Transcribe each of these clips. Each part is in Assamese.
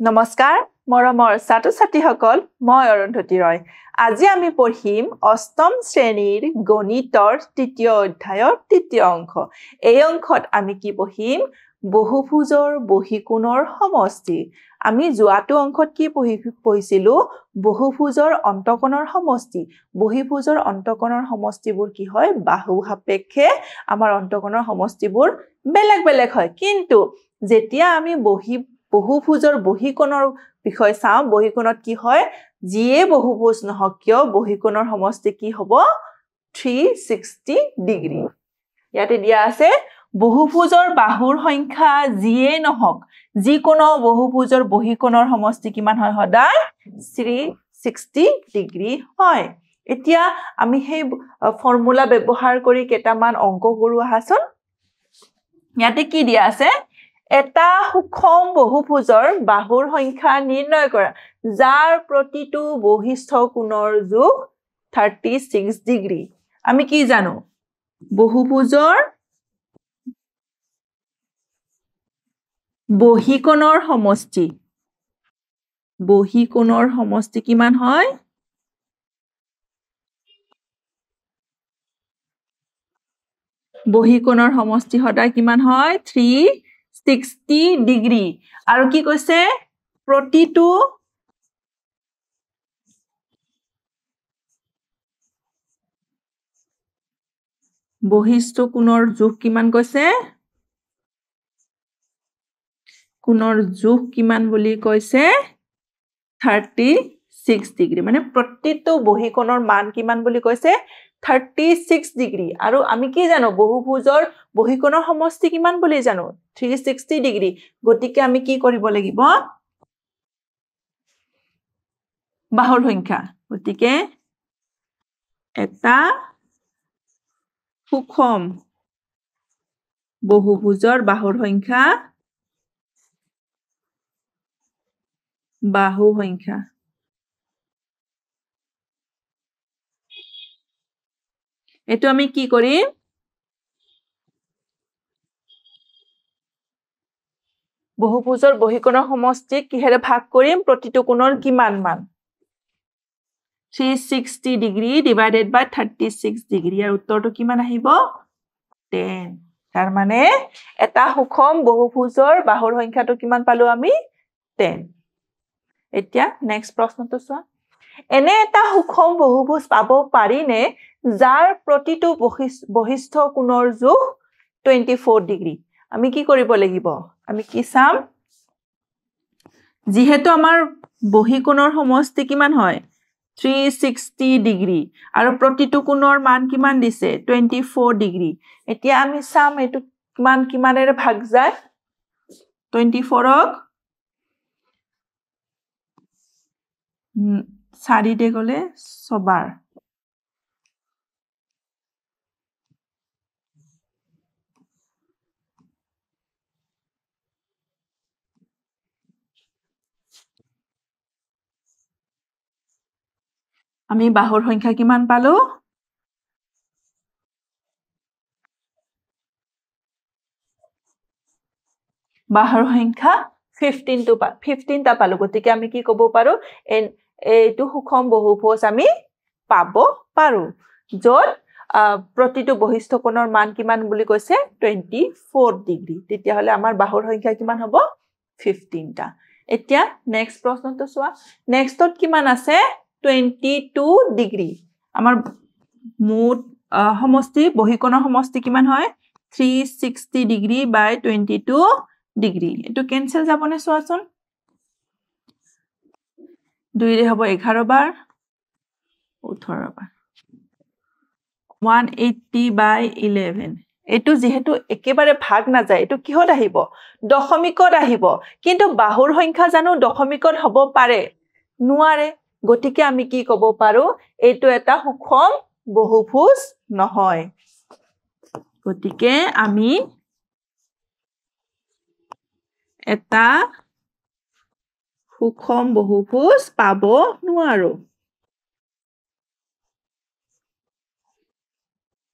নমস্কাৰ মৰমৰ ছাত্ৰ-ছাত্ৰীসকল মই অৰুন্ধতী ৰয় আজি আমি পঢ়িম অষ্টম শ্ৰেণীৰ গণিতৰ তৃতীয় অধ্যায়ৰ তৃতীয় অংশ এই অংশত আমি কি পঢ়িম বহুভুজৰ বহিকোণৰ সমষ্টি আমি যোৱাটো অংশত কি পঢ়িছিলো বহুভুজৰ অন্তকোণৰ সমষ্টি বহিভুজৰ অন্তকোণৰ সমষ্টিবোৰ কি হয় বাহু সাপেক্ষে আমাৰ অন্তকোণৰ সমষ্টিবোৰ বেলেগ বেলেগ হয় কিন্তু যেতিয়া আমি বহুভুজৰ বহিকোণৰ বিষয় চাও বহিকোণত কি হয় যিয়ে বহুভুজ নহক কিয় বহিকোণৰ সমষ্টি কি হ'ব 360 ডিগ্ৰী ইয়াতে দিয়া আছে বহুভুজৰ বাহুৰ সংখ্যা যিয়ে নহক যিকোনো বহুভুজৰ বহিকোণৰ সমষ্টি কিমান হয় সদায় 360 ডিগ্ৰী হয় এতিয়া আমি সেই ফৰ্মুলা ব্যৱহাৰ কৰি কেইটামান অংক কৰো আহাচোন ইয়াতে কি দিয়া আছে এটা সুষম বহুভুজৰ বাহুৰ সংখ্যা নিৰ্ণয় কৰা যাৰ প্ৰতিটো বহিস্থ কোণৰ যোগ 36 ডিগ্ৰী আমি কি জানো বহুভুজৰ বহিকোণৰ সমষ্টি কিমান হয় বহিকোণৰ সমষ্টি সদায় কিমান হয় 360 ডিগ্ৰী আৰু কি কৈছে প্ৰতিটো বহিস্থ কোণৰ যোগ কিমান কৈছে কোণৰ যোগ কিমান বুলি কৈছে 36 ডিগ্ৰী মানে প্ৰতিটো বহিকোণৰ মান কিমান বুলি কৈছে 36 ডিগ্ৰী আৰু আমি কি জানো বহুভুজৰ বহিকোণৰ সমষ্টি কিমান বুলি জানো 360 ডিগ্ৰী গতিকে আমি কি কৰিব লাগিব বাহুৰ সংখ্যা গতিকে এটা সুষম বহুভুজৰ বাহুৰ সংখ্যা বাহু সংখ্যা এটো আমি কি কৰিম বহুভুজৰ বহিকোণৰ সমষ্টিক কিহেৰে ভাগ কৰিম প্ৰতিটো কোণৰ কিমান মান 360 ডিগ্ৰী ডিভাইডেড বাই 36 ডিগ্ৰী আৰু উত্তৰটো কিমান আহিব 10 তাৰ মানে এটা সুষম বহুভুজৰ বাহুৰ সংখ্যাটো কিমান পালো আমি 10 এতিয়া নেক্সট প্ৰশ্নটো চোৱা এনে এটা সুষম বহুভুজ পাব পাৰিনে যাৰ প্ৰতিটো বহিস্থ কোণৰ যোগ 24 ডিগ্ৰী আমি কি কৰিব লাগিব আমি কি চাম যিহেতু আমাৰ বহিকোণৰ সমষ্টি কিমান হয় 360 ডিগ্ৰী আৰু প্ৰতিটো কোণৰ মান কিমান দিছে 24 ডিগ্ৰী এতিয়া আমি চাম এটো মান কিমানেৰে ভাগ যায় 24ক 4 দে গলে 6 বাৰ আমি বাহুৰ সংখ্যা কিমান পালো বাহুৰ সংখ্যা 15 টা পালো গতিকে আমি কি ক'ব পাৰো এইটো সুষম বহুভুজ আমি পাব পাৰো যত প্ৰতিটো বহিস্থ কোণৰ মান কিমান বুলি কৈছে 24 ডিগ্ৰী তেতিয়া হলে আমাৰ বাহুৰ সংখ্যা কিমান হ'ব 15 টা এতিয়া নেক্সট প্ৰশ্নটো চোৱা নেক্সটত কিমান আছে 22 ডিগ্ৰী আমাৰ মুঠ সমষ্টি বহিকোণৰ সমষ্টি কিমান হয় 360 ডিগ্ৰী বাই 22 ডিগ্ৰী এটো কেনসেল যাবনে চোৱাচোন 2 ৰে হ'ব 11 বাৰ 18 বাৰ 180 বাই 11 এটো যেহেতু একেবাৰে ভাগ না যায় এটো কিহত আহিব দশমিকত আহিব কিন্তু বাহুৰ সংখ্যা জানো দশমিকত হ'ব পাৰে নোৱাৰে গতিকে আমি কি ক'ব পাৰো এটো এটা সুষম বহুভুজ নহয় গতিকে আমি এটা সুষম বহুভুজ পাব নোৱাৰো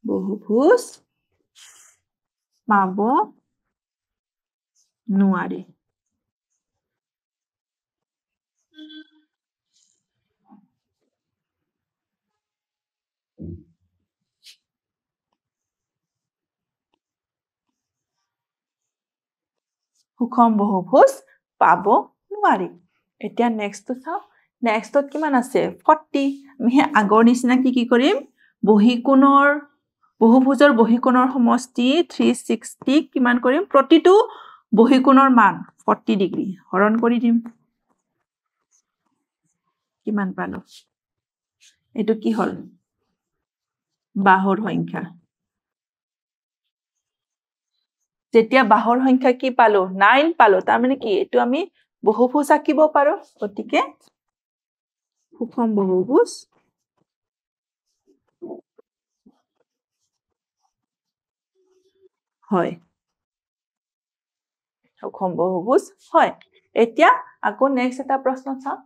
বহুভুজ পাব নোৱাৰি সুষম বহুভুজ পাব নোৱাৰি এতিয়া নেক্সট চাও নেক্সটত কিমান আছে 40 আমি আগৰ নিচিনা কি কৰিম বহিকোণৰ বহুভুজৰ বহিকোণৰ সমষ্টি 360 কিমান কৰিম প্ৰতিটো বহিকোণৰ মান 40 ডিগ্ৰী হৰণ কৰি দিম কিমান পালো এটো কি হল বাহুৰ সংখ্যা যেতিয়া বাহুৰ সংখ্যা কি পালো 9 পালো তাৰ মানে কি এটো আমি বহুভুজ আঁকিব পাৰো গতিকে সুষম বহুভুজ হয় সুষম বহুভুজ হয় এতিয়া আকৌ নেক্সট এটা প্ৰশ্ন চাও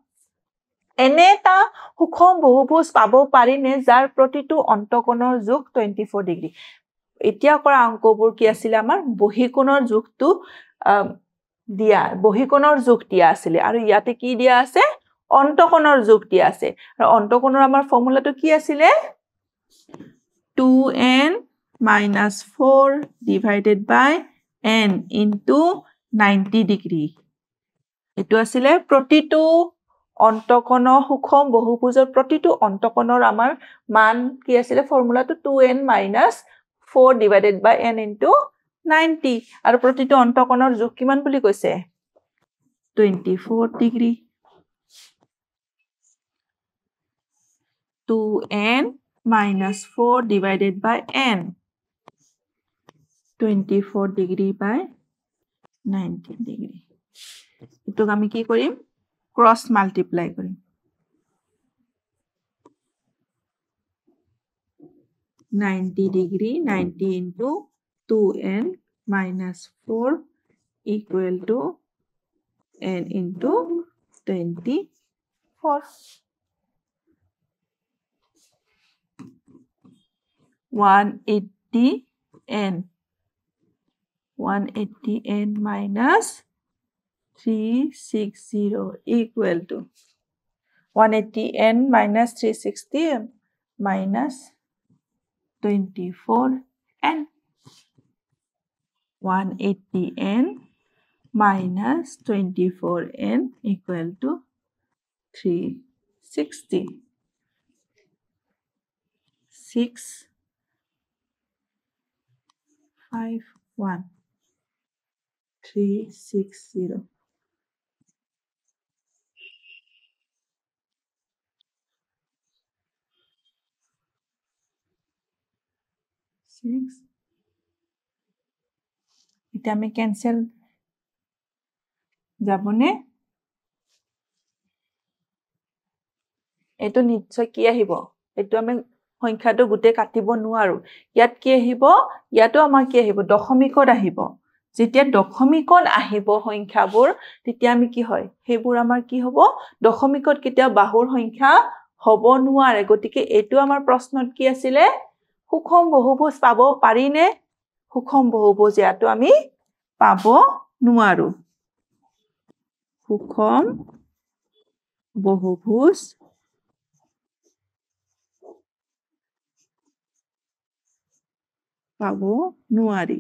এনে এটা সুষম বহুভুজ পাব পাৰিনে যাৰ প্ৰতিটো অন্তকোণৰ যোগ 24 ডিগ্ৰী এতিয়া কৰা অংকবোৰ কি আছিল আমাৰ বহিকোণৰ যোগটো দিয়া বহিকোণৰ যোগ দিয়া আছিল আৰু ইয়াতে কি দিয়া আছে অন্তকোণৰ যোগ দিয়া আছে আৰু অন্তকোণৰ আমাৰ ফৰ্মুলাটো কি আছিল 2n - 4 divided by n into 90 degree এটো আছিল প্ৰতিটো অন্তকোণ সুষম বহুভুজৰ প্ৰতিটো অন্তকোণৰ আমাৰ মান কি আছিল ফৰ্মুলাটো 2n - 4 divided by n into 90 আৰু প্ৰতিটো অন্তকোণৰ যোগ কিমান বুলি কৈছে 24 degree 2n - 4 divided by n 24 degree by 90 degree এটোক আমি কি কৰিম ক্ৰস মাল্টিপ্লাই কৰিম 90 degree 90 into 2n - 4 equal to n into 24 180 n minus 360 equal to 180 n minus 360 minus 24 n 180 n minus 24 n equal to 360 6 5 1 360 6 এটা আমি ক্যান্সেল যাবনে এটো নিশ্চয় কি আহিব এটো আমি সংখ্যাটো গুটে কাটিব নোৱাৰো ইয়াত কি আহিব ইয়াতো আমাৰ কি আহিব দশমিকত আহিব যেতিয়া দশমিকত আহিব সংখ্যাবোৰ তেতিয়া আমি কি হয় হেবোৰ আমাৰ কি হ'ব দশমিকত কেতিয়া বাহুৰ সংখ্যা হ'ব নোৱাৰে গতিকে এটো আমাৰ প্ৰশ্নত কি আছিল সুষম বহুভুজ পাব পাৰিনে সুষম বহুভুজ ইয়াতো আমি পাব নোৱাৰো সুষম বহুভুজ পাব নোৱাৰি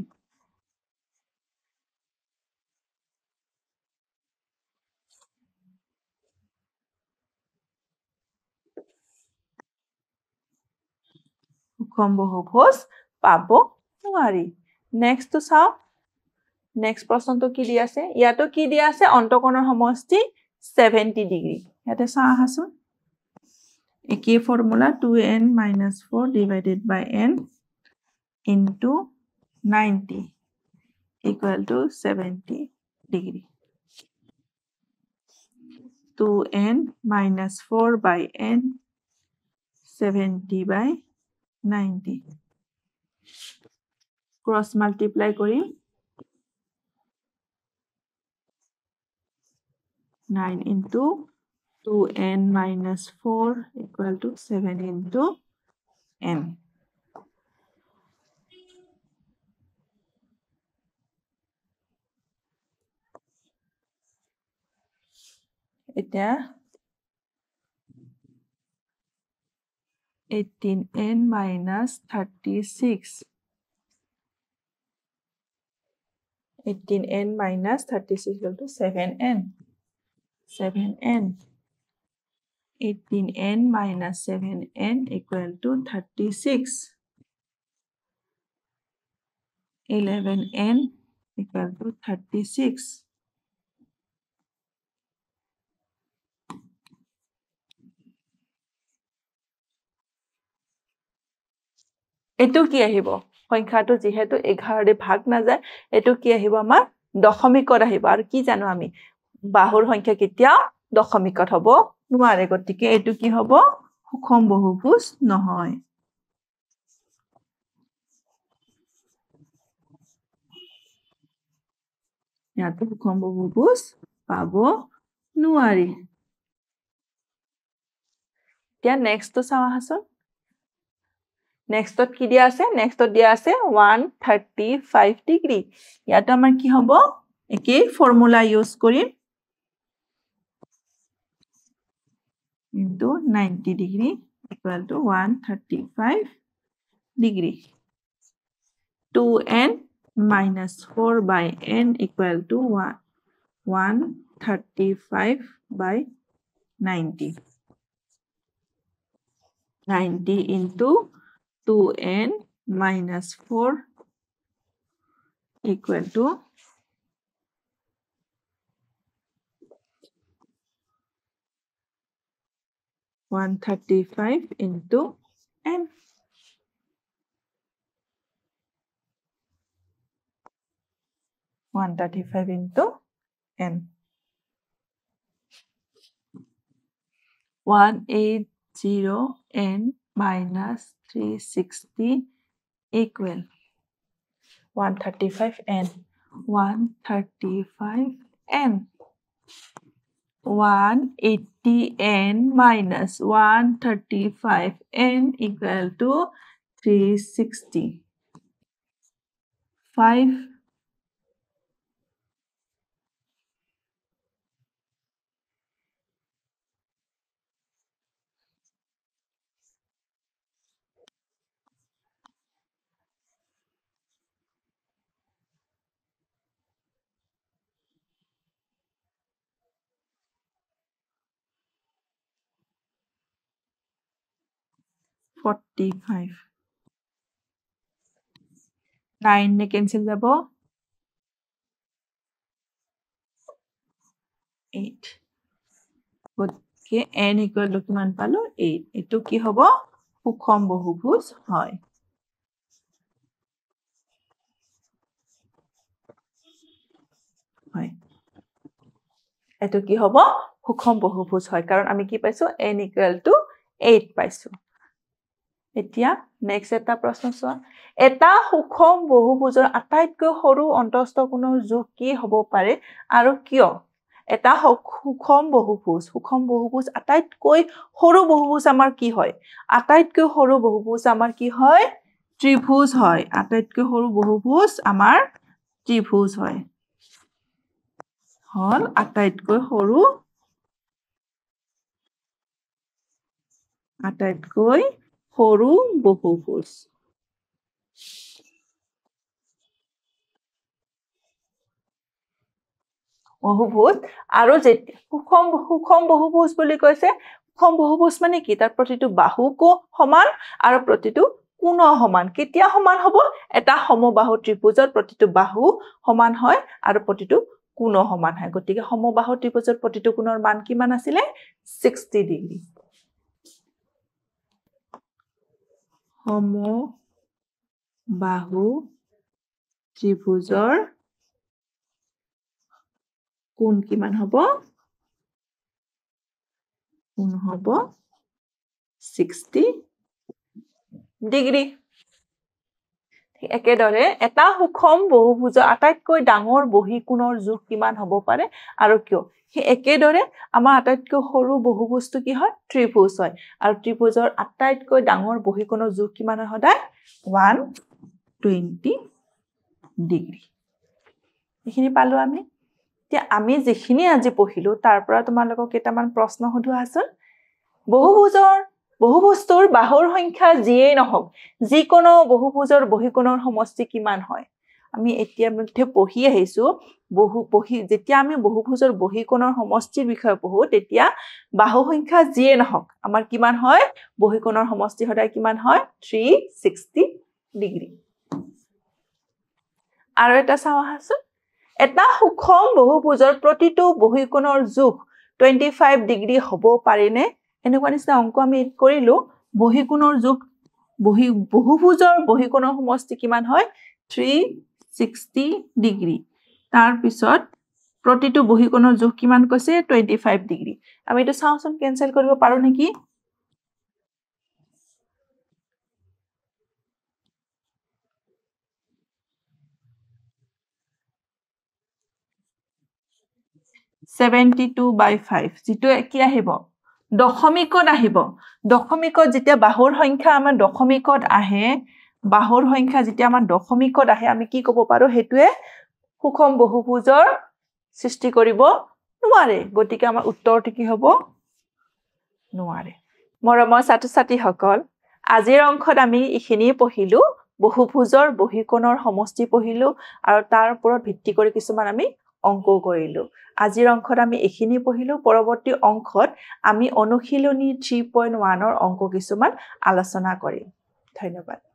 সুষম বহুভুজ পাব নোৱাৰি নেক্সট তো চাও নেক্সট প্ৰশ্নটো কি দিয়া আছে ইয়াতো কি দিয়া আছে অন্তকোণৰ সমষ্টি 70 ডিগ্ৰী ইয়াতে চাও আহাছো একে formula 2n - 4 divided by n into 90 equal to 70 degree 2n - 4 by n 70 by 90 cross multiply করি 9 into 2n - 4 equal to 7 into n এটা 18n - 36 18n minus 36 equal to 7n. 7n. 18n minus 7n equal to 36. 11n equal to 36. এটো কি আহিব সংখ্যাটো যেহেতু 11 ৰে ভাগ না যায় এটো কি আহিব আমাৰ দশমিকত আহিব আৰু কি জানো আমি বাহুৰ সংখ্যা কেতিয়া দশমিকত হ'ব নোৱাৰে গতিকে এটো কি হ'ব সুষম বহুভুজ নহয় ইয়াতো সুষম বহুভুজ পাব নোৱাৰি এতিয়া নেক্সটটো চাও হাসন নেক্সটত কি দিয়া আছে নেক্সটত দিয়া আছে 135 ডিগ্ৰী ইয়াতো আমাৰ কি হ'ব একে ফৰ্মুলা ইউজ কৰিম into 90 degree equal to 135 degree 2n minus 4 by n equal to 135 by 90 90 into 2n minus 4 equal to 135 into n. 135 into n. 180n minus 360 equal 135n. 135n. 180n minus 135n equal to 360. 5 45 9 ne cancel jabo 8 গতিকে n equal to কিমান পালো 8 এটো কি হ'ব সুষম বহুভুজ হয় হয় এটো কি হ'ব সুষম বহুভুজ হয় কাৰণ আমি কি পাইছো n equal to 8 পাইছো এতিয়া নেক্সট এটা প্ৰশ্ন চোৱা এটা সুষম বহুভুজৰ আটাইতকৈ সৰু অন্তস্থ কোণৰ যোগ কি হ'ব পাৰে আৰু কিয় এটা সুষম বহুভুজ আটাইতকৈ সৰু বহুভুজ আমাৰ কি হয় আটাইতকৈ সৰু বহুভুজ আমাৰ কি হয় ত্ৰিভুজ হয় আটাইতকৈ সৰু বহুভুজ আমাৰ ত্ৰিভুজ হয় হল আটাইতকৈ সৰু বহুভুজ বহুভুজ আৰু যে সুষম বহুভুজ বুলি কৈছে সুষম বহুভুজ মানে কি তাৰ প্ৰতিটো বাহুকো সমান আৰু প্ৰতিটো কোণ সমান কেতিয়া সমান হ'ব এটা সমবাহু ত্ৰিভুজৰ প্ৰতিটো বাহু সমান হয় আৰু প্ৰতিটো কোণ সমান হয় গতিকে সমবাহু ত্ৰিভুজৰ প্ৰতিটো কোণৰ মান কিমান আছিল 60 ডিগ্ৰী সমবাহু ত্ৰিভুজৰ কোণ কিমান হ'ব কোণ হ'ব 60 ডিগ্ৰী একেদৰে এটা সুষম বহুভুজৰ আটাইতকৈ ডাঙৰ বহিকোণৰ যোগ কিমান হ'ব পাৰে আৰু কিয় হে একেদৰে আমাৰ আটাইতকৈ সৰু বহুভুজটো কি হয় ত্ৰিভুজ হয় আৰু ত্ৰিভুজৰ আটাইতকৈ ডাঙৰ বহিকোণৰ যোগ কিমান হয় সদায় 120 ডিগ্ৰী এখিনি পালো আমি তে আমি যেখিনি আজি পঢ়িলো তাৰ পৰা তোমালোকক কেইটামান প্ৰশ্ন সুধু আছে বহুভুজৰ বাহুৰ সংখ্যা যিয়েই নহওক যিকোনো বহুভুজৰ বহিকোণৰ সমষ্টি কিমান হয় আমি এতিয়া মধ্যে পঢ়ি আহিছো যেতিয়া আমি বহুভুজৰ বহিকোণৰ সমষ্টিৰ বিষয়ে পঢ়ো তেতিয়া বাহু সংখ্যা যিয়ে নহওক আমাৰ কিমান হয় বহিকোণৰ সমষ্টি সদায় কিমান হয় 360 ডিগ্ৰী আৰু এটা চাও আহাচোন এটা সুষম বহুভুজৰ প্ৰতিটো বহিকোণৰ যোগ 25 ডিগ্ৰী হ'ব পাৰেনে এনেকুৱা নিচিনা অংক আমি কৰিলো বহিকোণৰ যোগ বহুভুজৰ বহিকোণৰ সমষ্টি কিমান হয় 360 ডিগ্ৰী তাৰ পিছত প্ৰতিটো বহিকোণৰ যোগ কিমান কৈছে 25 ডিগ্ৰী আমি এটা চাওচোন কেনসেল কৰিব পাৰো নেকি (72/5) যেটো কি আহিব দশমিকত আহিব দশমিকত যেতিয়া বাহুৰ সংখ্যা আমাৰ দশমিকত আহে বাহুৰ সংখ্যা যেতিয়া আমাৰ দশমিকত আহে আমি কি ক'ব পাৰো হেতুৱে সুষম বহুভুজৰ সৃষ্টি কৰিব নোৱাৰে গতিকে আমাৰ উত্তৰটো কি হ'ব নোৱাৰে মৰমৰ ছাত্ৰ-ছাত্ৰীসকল আজিৰ অংকত আমি ইখিনি পঢ়িলো বহুভুজৰ বহিকোণৰ সমষ্টি পঢ়িলো আৰু তাৰ ওপৰত ভিত্তি কৰি কিছুমান আমি অংক কৰিলো আজিৰ অংকত আমি ইখিনি পঢ়িলো পৰৱৰ্তী অংকত আমি অনুশীলনী 3.1 ৰ অংক কিছুমান আলোচনা কৰিম ধন্যবাদ